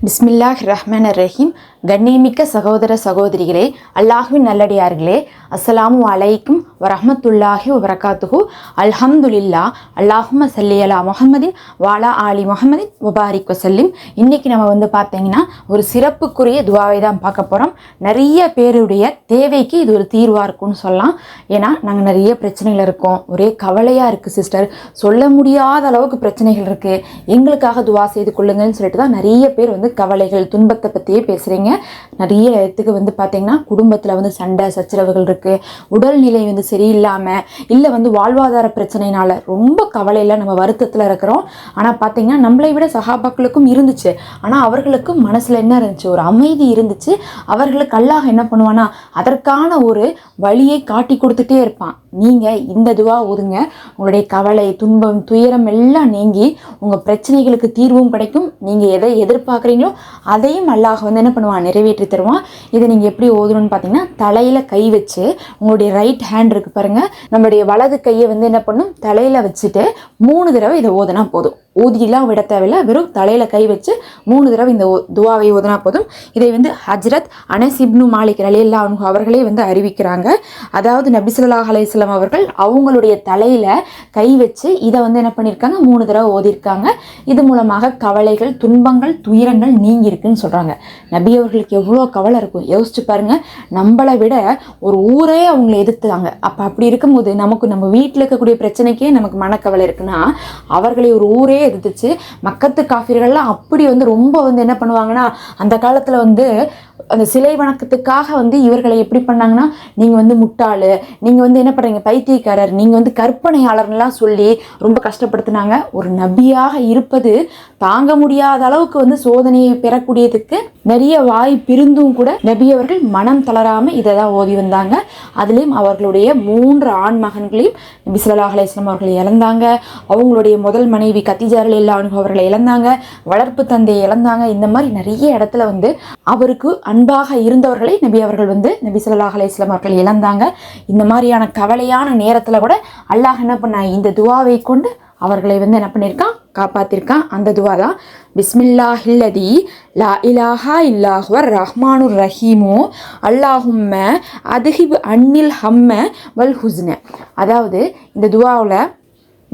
பிஸ்மில்லாஹ் ரஹ்மான் ரஹீம். கண்ணியமிக்க சகோதர சகோதரிகளே, அல்லாஹ்வின் நல்லடியார்களே, அஸ்ஸலாமு அலைக்கும் வரஹ்மத்துல்லாஹி வபரகாத்துஹு. அல்ஹம்துலில்லா. அல்லாஹும்ம ஸல்லி அலா முஹம்மதின் வஅலா ஆலி முஹம்மதின் வபாரிக் வஸல்லிம். இன்னைக்கு நம்ம பார்த்தீங்கன்னா ஒரு சிறப்புக்குரிய துவாவை தான் பார்க்க போகிறோம். நிறைய பேருடைய தேவைக்கு இது ஒரு தீர்வாக இருக்கும்னு சொல்லலாம். ஏன்னா நாங்கள் நிறைய பிரச்சனைகள் இருக்கோம், ஒரே கவலையாக இருக்குது சிஸ்டர், சொல்ல முடியாத அளவுக்கு பிரச்சனைகள் இருக்குது, எங்களுக்காக துவா செய்து கொள்ளுங்கன்னு சொல்லிட்டு தான் நிறைய பேர் கவலைகள் துன்பத்தை பற்றியே பேசுகிறீங்க. நிறைய இடத்துக்கு பார்த்தீங்கன்னா குடும்பத்தில் சண்டை சச்சரவுகள் இருக்குது, உடல்நிலை சரியில்லாமல் இல்லை வாழ்வாதார பிரச்சனைனால ரொம்ப கவலையில் நம்ம வருத்தத்தில் இருக்கிறோம். ஆனால் பார்த்தீங்கன்னா நம்மளை விட சஹாபாக்களுக்கும் இருந்துச்சு, ஆனால் அவர்களுக்கும் மனசில் என்ன இருந்துச்சு, ஒரு அமைதி இருந்துச்சு. அவர்களுக்கு அல்லாஹ் என்ன பண்ணுவானா அதற்கான ஒரு வழியை காட்டி கொடுத்துட்டே இருப்பான். நீங்கள் இந்த துவா ஓதுங்க, உங்களுடைய கவலை துன்பம் துயரம் எல்லாம் நீங்கி உங்கள் பிரச்சனைகளுக்கு தீர்வும் கிடைக்கும். நீங்கள் எதை எதிர்பார்க்குறீங்களோ அதையும் அல்லாஹ் என்ன பண்ணுவான், நிறைவேற்றி தருவான். இதை நீங்கள் எப்படி ஓதணும்னு பார்த்தீங்கன்னா, தலையில் கை வச்சு உங்களுடைய ரைட் ஹேண்ட் இருக்குது பாருங்கள், நம்மளுடைய வலது கையை என்ன பண்ணும் தலையில் வச்சுட்டு 3 தடவை இதை ஓதுனா போதும். ஊதியெல்லாம் விட தேவையில்லை, வெறும் தலையில் கை வச்சு 3 தடவை இந்த துவாவை ஓதுனா போதும். இதை ஹஜ்ரத் அனஸ் இப்னு மாலிக் ரலியல்லாஹு அன்ஹு அவர்களே அறிவிக்கிறாங்க. அதாவது நபி ஸல்லல்லாஹு அலைஹி வஸல்லம் அவர்கள் அவங்களுடைய தலையில் கை வச்சு இதை என்ன பண்ணியிருக்காங்க, 3 தடவை ஓதியிருக்காங்க. இது மூலமாக கவலைகள் துன்பங்கள் துயரங்கள் நீங்கி இருக்குன்னு சொல்கிறாங்க. நபி அவர்களுக்கு எவ்வளோ கவலை இருக்கும் யோசிச்சு பாருங்க. நம்மளை விட ஒரு ஊரே அவங்களை எதிர்த்தாங்க. அப்படி இருக்கும்போது நமக்கு நம்ம வீட்டில் இருக்கக்கூடிய பிரச்சனைக்கே நமக்கு மனக்கவலை இருக்குன்னா, அவர்களை ஒரு ஊரே எதிர்த்துச்சு. மக்கத்து காஃபிர்கள்லாம் அப்படி ரொம்ப என்ன பண்ணுவாங்கன்னா, அந்த காலத்தில் அந்த சிலை வணக்கத்துக்காக இவர்களை எப்படி பண்ணாங்கன்னா, நீங்கள் முட்டாளு, நீங்கள் என்ன பண்ணுறீங்க பைத்தியக்காரர், நீங்கள் கற்பனையாளர்லாம் சொல்லி ரொம்ப கஷ்டப்படுத்தினாங்க. ஒரு நபியாக இருப்பது தாங்க முடியாத அளவுக்கு சோதனையை பெறக்கூடியதுக்கு நிறைய வாய்ப்பு இருந்தும் கூட நபி அவர்கள் மனம் தளராமல் இதை தான் ஓதி வந்தாங்க. அதுலேயும் அவர்களுடைய 3 ஆண் மகன்களையும் நபி ஸல்லல்லாஹு அலைஹி வஸல்லம் அவர்கள் இழந்தாங்க. அவங்களுடைய முதல் மனைவி கதீஜா ரலியல்லாஹு அன்ஹா அவர்களை இழந்தாங்க. வளர்ப்பு தந்தையை இழந்தாங்க. இந்த மாதிரி நிறைய இடத்துல அவருக்கு அன்பாக இருந்தவர்களை நபி அவர்கள் நபி ஸல்லல்லாஹு அலைஹி வஸல்லம் அவர்கள் இழந்தாங்க. இந்த மாதிரியான கவலையான நேரத்தில் கூட அல்லாஹ் என்ன பண்ண, இந்த துவாவை கொண்டு அவர்களை என்ன பண்ணியிருக்கான், காப்பாற்றிருக்கான். அந்த துவா தான் பிஸ்மில்லாஹில்லதி லா இலாஹா இல்லாஹுவர் ரஹ்மானுர் ரஹீமு அல்லாஹும்ம அதுஹிப் அன்னில் ஹம்ம வல் ஹுஸ்ன. அதாவது இந்த துவாவில்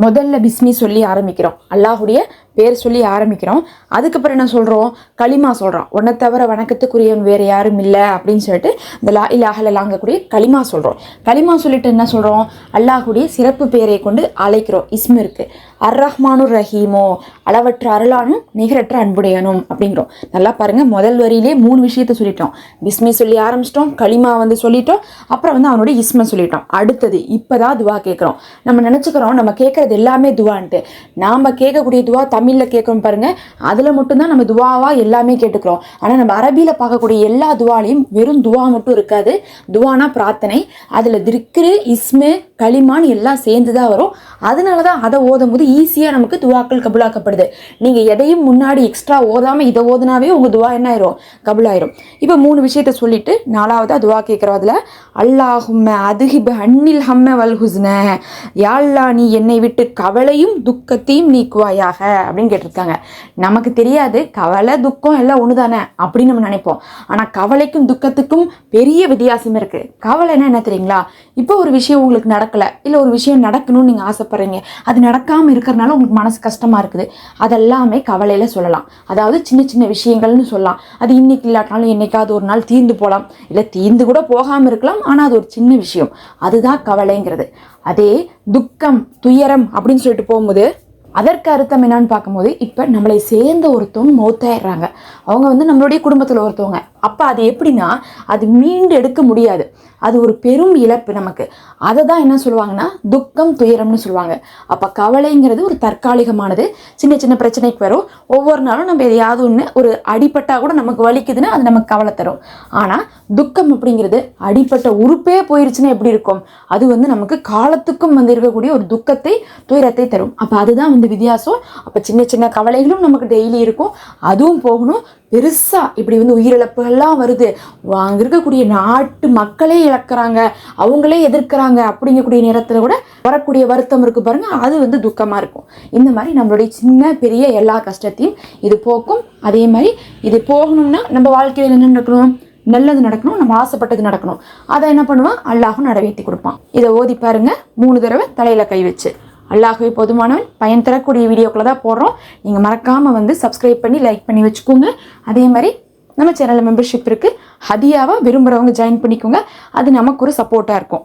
முதல்ல பிஸ்மி சொல்லி ஆரம்பிக்கிறோம், அல்லாஹுடைய பேர் சொல்லி ஆரம்பிக்கிறோம். அதுக்கப்புறம் என்ன சொல்கிறோம், களிமா சொல்கிறோம், உன்னை தவிர வணக்கத்துக்குரியவன் வேறு யாரும் இல்லை அப்படின்னு சொல்லிட்டு இந்த லா இலாஹ இல்லல்லாஹ்ங்கக்கூடிய களிமா சொல்கிறோம். களிமா சொல்லிட்டு என்ன சொல்கிறோம், அல்லாஹுடைய சிறப்பு பெயரை கொண்டு அழைக்கிறோம். இஸ்மு இருக்குது, அர் ரஹ்மானுர் ரஹீமோ, அளவற்ற அருளானும் நிகரற்ற அன்புடையனும் அப்படிங்கிறோம். நல்லா பாருங்கள், முதல் வரியிலே 3 விஷயத்தை சொல்லிட்டோம். பிஸ்மி சொல்லி ஆரம்பிச்சிட்டோம், களிமா சொல்லிட்டோம், அப்புறம் அவனுடைய இஸ்மை சொல்லிட்டோம். அடுத்தது இப்போ தான் துவா கேட்குறோம். நம்ம நினச்சிக்கிறோம் நம்ம கேட்குறது எல்லாமே துவான்ட்டு. நாம் கேட்கக்கூடிய துவா தமிழில் கேட்குறோம் பாருங்கள், அதில் மட்டும்தான் நம்ம துவாவாக எல்லாமே கேட்டுக்கிறோம். ஆனால் நம்ம அரபியில் பார்க்கக்கூடிய எல்லா துவாலையும் வெறும் துவா மட்டும் இருக்காது. துவானா பிரார்த்தனை, அதில் திக்ரு இஸ்மு களிமான்னு எல்லாம் சேர்ந்து தான் வரும். அதனால தான் அதை ஓதும் போது ஈஸியாக நமக்கு துவாக்கள் கபுலாக்கப்படுது. நீங்கள் எதையும் முன்னாடி எக்ஸ்ட்ரா ஓதாமல் இதை ஓதுனாவே உங்கள் துவா என்ன ஆயிரும், கபுலாயிரும். இப்போ 3 விஷயத்த சொல்லிட்டு 4வதாக துவா கேட்குறோம். அதில் அல்லாஹும்ம அதுஹிப் அன்னில் ஹம்ம வல் ஹுஸ்ன, யா அல்லாஹ் நீ என்னை விட்டு கவலையும் துக்கத்தையும் நீக்குவாயாக அப்படின்னு கேட்டிருக்காங்க. நமக்கு தெரியாது, கவலை துக்கம் எல்லாம் ஒன்று தானே அப்படின்னு நம்ம நினைப்போம். ஆனால் கவலைக்கும் துக்கத்துக்கும் பெரிய வித்தியாசம் இருக்குது. கவலைன்னா என்ன தெரியுங்களா, இப்போ ஒரு விஷயம் உங்களுக்கு நடக்கலை, இல்லை ஒரு விஷயம் நடக்கணும்னு நீங்கள் ஆசைப்படுறீங்க, அது நடக்காமல் இருக்கிறனால உங்களுக்கு மனசு கஷ்டமாக இருக்குது, அதெல்லாமே கவலையில் சொல்லலாம். அதாவது சின்ன சின்ன விஷயங்கள்னு சொல்லலாம். அது இன்னைக்கு இல்லாட்டாலும் என்னைக்காவது ஒரு நாள் தீர்ந்து போகலாம், இல்லை தீர்ந்து கூட போகாமல் இருக்கலாம், ஆனால் அது ஒரு சின்ன விஷயம், அதுதான் கவலைங்கிறது. அதே துக்கம் துயரம் அப்படின்னு சொல்லிட்டு போகும்போது அதற்கு அர்த்தம் என்னன்னு பார்க்கும்போது, இப்போ நம்மளை சேர்ந்த ஒருத்தவங்க மௌத்தாயிடுறாங்க, அவங்க நம்மளுடைய குடும்பத்தில் ஒருத்தவங்க. அப்போ அது எப்படின்னா, அது மீண்டு எடுக்க முடியாது, அது ஒரு பெரும் இழப்பு நமக்கு. அதை தான் என்ன சொல்லுவாங்கன்னா துக்கம் துயரம்னு சொல்லுவாங்க. அப்போ கவலைங்கிறது ஒரு தற்காலிகமானது, சின்ன சின்ன பிரச்சனைக்கு வரும். ஒவ்வொரு நாளும் நம்ம எதையாவது ஒன்று ஒரு அடிப்பட்டால் கூட நமக்கு வலிக்குதுன்னா அது நமக்கு கவலை தரும். ஆனால் துக்கம் அப்படிங்கிறது அடிப்பட்ட உறுப்பே போயிருச்சுன்னா எப்படி இருக்கும், அது நமக்கு காலத்துக்கும் இருக்கக்கூடிய ஒரு துக்கத்தை துயரத்தை தரும். அப்போ அதுதான் வித்தியாசம். அப்போ சின்ன சின்ன கவலைகளும் நமக்கு டெய்லி இருக்கும், அதுவும் போகணும். பெருசாக இப்படி வந்து உயிரிழப்புகள்லாம் வருது, அங்கே இருக்கக்கூடிய நாட்டு மக்களே இழக்கிறாங்க, அவங்களே எதிர்க்கிறாங்க அப்படிங்கக்கூடிய நேரத்தில் கூட வரக்கூடிய வருத்தம் இருக்குது பாருங்கள், அது வந்து துக்கமாக இருக்கும். இந்த மாதிரி நம்மளுடைய சின்ன பெரிய எல்லா கஷ்டத்தையும் இது போக்கும். அதே மாதிரி இது போகணும்னா நம்ம வாழ்க்கையில் என்ன நடக்கணும்? நல்லது நடக்கணும், நம்ம ஆசைப்பட்டது நடக்கணும். அதை என்ன பண்ணுவான்? அல்லாஹும் நிறைவேற்றி கொடுப்பான். இதை ஓதி பாருங்க 3 தடவை தலையில் கை வச்சு. அல்லாஹ்வே போதுமானவன். பயன் தரக்கூடிய வீடியோக்களை தான் போடுறோம். நீங்கள் மறக்காமல் வந்து சப்ஸ்கிரைப் பண்ணி லைக் பண்ணி வச்சுக்கோங்க. அதே மாதிரி நம்ம சேனலில் மெம்பர்ஷிப் இருக்குது, ஹதியாவாக விரும்புகிறவங்க ஜாயின் பண்ணிக்கோங்க. அது நமக்கு ஒரு சப்போர்ட்டாக இருக்கும்.